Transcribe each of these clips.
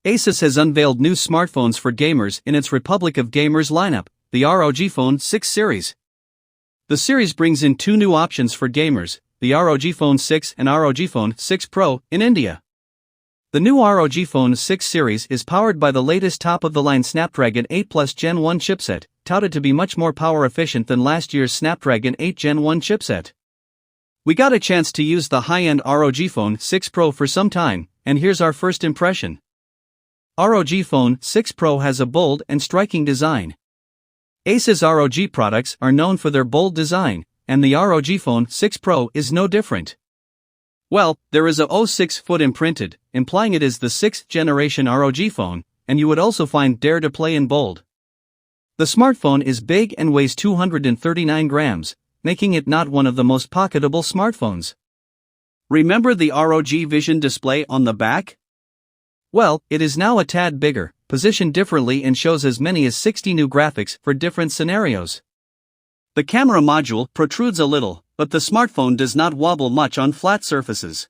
Asus has unveiled new smartphones for gamers in its Republic of Gamers lineup, the ROG Phone 6 series. The series brings in two new options for gamers, the ROG Phone 6 and ROG Phone 6 Pro in India. The new ROG Phone 6 series is powered by the latest top-of-the-line Snapdragon 8 Plus Gen 1 chipset, touted to be much more power efficient than last year's Snapdragon 8 Gen 1 chipset. We got a chance to use the high-end ROG Phone 6 Pro for some time, and here's our first impression. ROG Phone 6 Pro has a bold and striking design. Asus ROG products are known for their bold design, and the ROG Phone 6 Pro is no different. Well, there is a 06 foot imprinted, implying it is the 6th generation ROG phone, and you would also find Dare to Play in bold. The smartphone is big and weighs 239 grams, making it not one of the most pocketable smartphones. Remember the ROG Vision display on the back? Well, it is now a tad bigger, positioned differently, and shows as many as 60 new graphics for different scenarios. The camera module protrudes a little, but the smartphone does not wobble much on flat surfaces.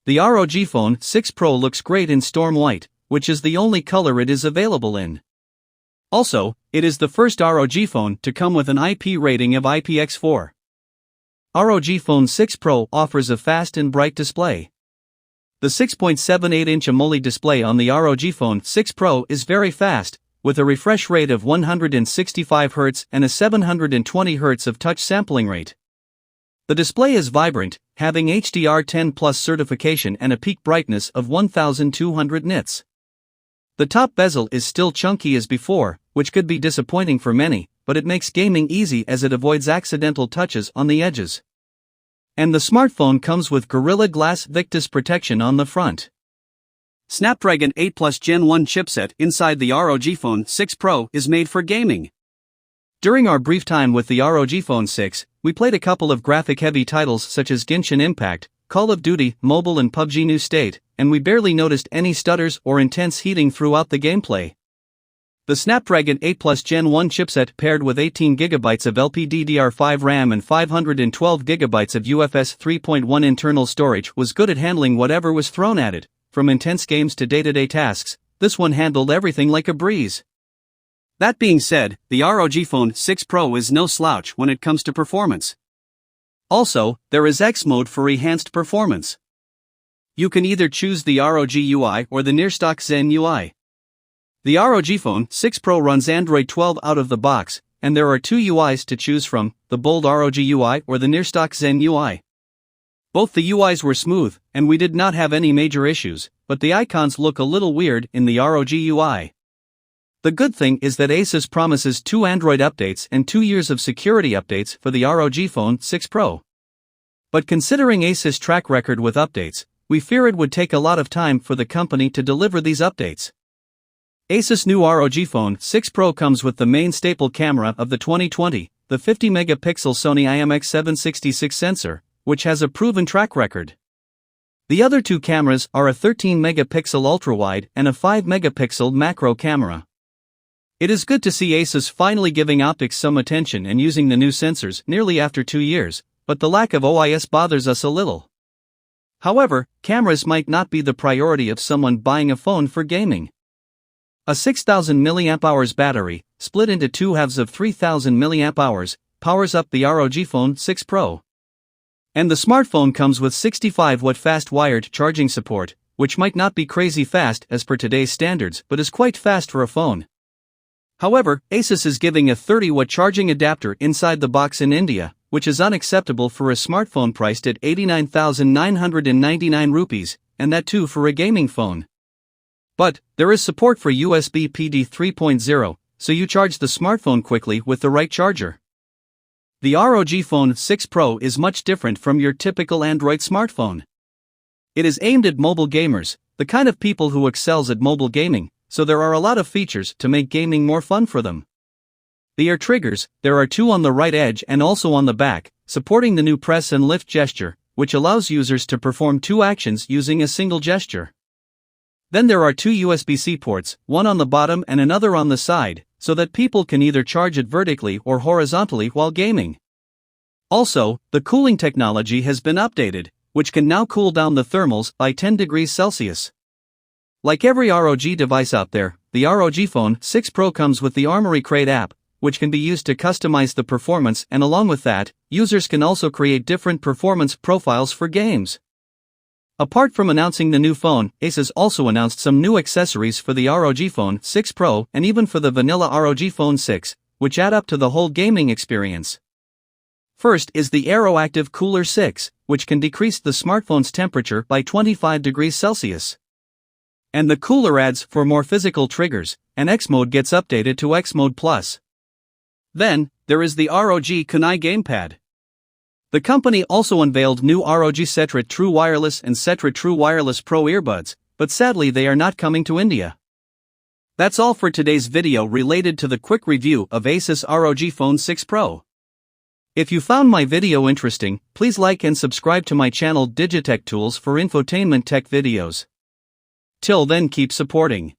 The ROG Phone 6 Pro looks great in Storm White, which is the only color it is available in. Also, it is the first ROG phone to come with an IP rating of IPX4. ROG Phone 6 Pro offers a fast and bright display. The 6.78-inch AMOLED display on the ROG Phone 6 Pro is very fast, with a refresh rate of 165 Hz and a 720 Hz of touch sampling rate. The display is vibrant, having HDR10 Plus certification and a peak brightness of 1200 nits. The top bezel is still chunky as before, which could be disappointing for many, but it makes gaming easy as it avoids accidental touches on the edges. And the smartphone comes with Gorilla Glass Victus protection on the front. Snapdragon 8 Plus Gen 1 chipset inside the ROG Phone 6 Pro is made for gaming. During our brief time with the ROG Phone 6, we played a couple of graphic-heavy titles such as Genshin Impact, Call of Duty Mobile and PUBG New State, and we barely noticed any stutters or intense heating throughout the gameplay. The Snapdragon 8 Plus Gen 1 chipset paired with 18GB of LPDDR5 RAM and 512GB of UFS 3.1 internal storage was good at handling whatever was thrown at it, from intense games to day-to-day tasks. This one handled everything like a breeze. That being said, the ROG Phone 6 Pro is no slouch when it comes to performance. Also, there is X mode for enhanced performance. You can either choose the ROG UI or the near-stock Zen UI. The ROG Phone 6 Pro runs Android 12 out of the box, and there are two UIs to choose from, the bold ROG UI or the near-stock Zen UI. Both the UIs were smooth, and we did not have any major issues, but the icons look a little weird in the ROG UI. The good thing is that Asus promises 2 Android updates and 2 years of security updates for the ROG Phone 6 Pro. But considering Asus' track record with updates, we fear it would take a lot of time for the company to deliver these updates. Asus' new ROG Phone 6 Pro comes with the main staple camera of the 2020, the 50-megapixel Sony IMX766 sensor, which has a proven track record. The other two cameras are a 13-megapixel ultra-wide and a 5-megapixel macro camera. It is good to see Asus finally giving optics some attention and using the new sensors nearly after 2 years, but the lack of OIS bothers us a little. However, cameras might not be the priority of someone buying a phone for gaming. A 6000 mAh battery, split into two halves of 3000 mAh, powers up the ROG Phone 6 Pro. And the smartphone comes with 65-watt fast wired charging support, which might not be crazy fast as per today's standards but is quite fast for a phone. However, Asus is giving a 30-watt charging adapter inside the box in India, which is unacceptable for a smartphone priced at 89,999 rupees, and that too for a gaming phone. But there is support for USB PD 3.0, so you charge the smartphone quickly with the right charger. The ROG Phone 6 Pro is much different from your typical Android smartphone. It is aimed at mobile gamers, the kind of people who excels at mobile gaming, so there are a lot of features to make gaming more fun for them. The air triggers, there are 2 on the right edge and also on the back, supporting the new press and lift gesture, which allows users to perform 2 actions using a single gesture. Then there are 2 USB-C ports, one on the bottom and another on the side, so that people can either charge it vertically or horizontally while gaming. Also, the cooling technology has been updated, which can now cool down the thermals by 10 degrees Celsius. Like every ROG device out there, the ROG Phone 6 Pro comes with the Armoury Crate app, which can be used to customize the performance, and along with that, users can also create different performance profiles for games. Apart from announcing the new phone, Asus also announced some new accessories for the ROG Phone 6 Pro and even for the vanilla ROG Phone 6, which add up to the whole gaming experience. First is the AeroActive Cooler 6, which can decrease the smartphone's temperature by 25 degrees Celsius. And the cooler adds for more physical triggers, and X Mode gets updated to X Mode Plus. Then, there is the ROG Kunai Gamepad. The company also unveiled new ROG Cetra True Wireless and Cetra True Wireless Pro earbuds, but sadly they are not coming to India. That's all for today's video related to the quick review of Asus ROG Phone 6 Pro. If you found my video interesting, please like and subscribe to my channel Digitech Tools for infotainment tech videos. Till then, keep supporting.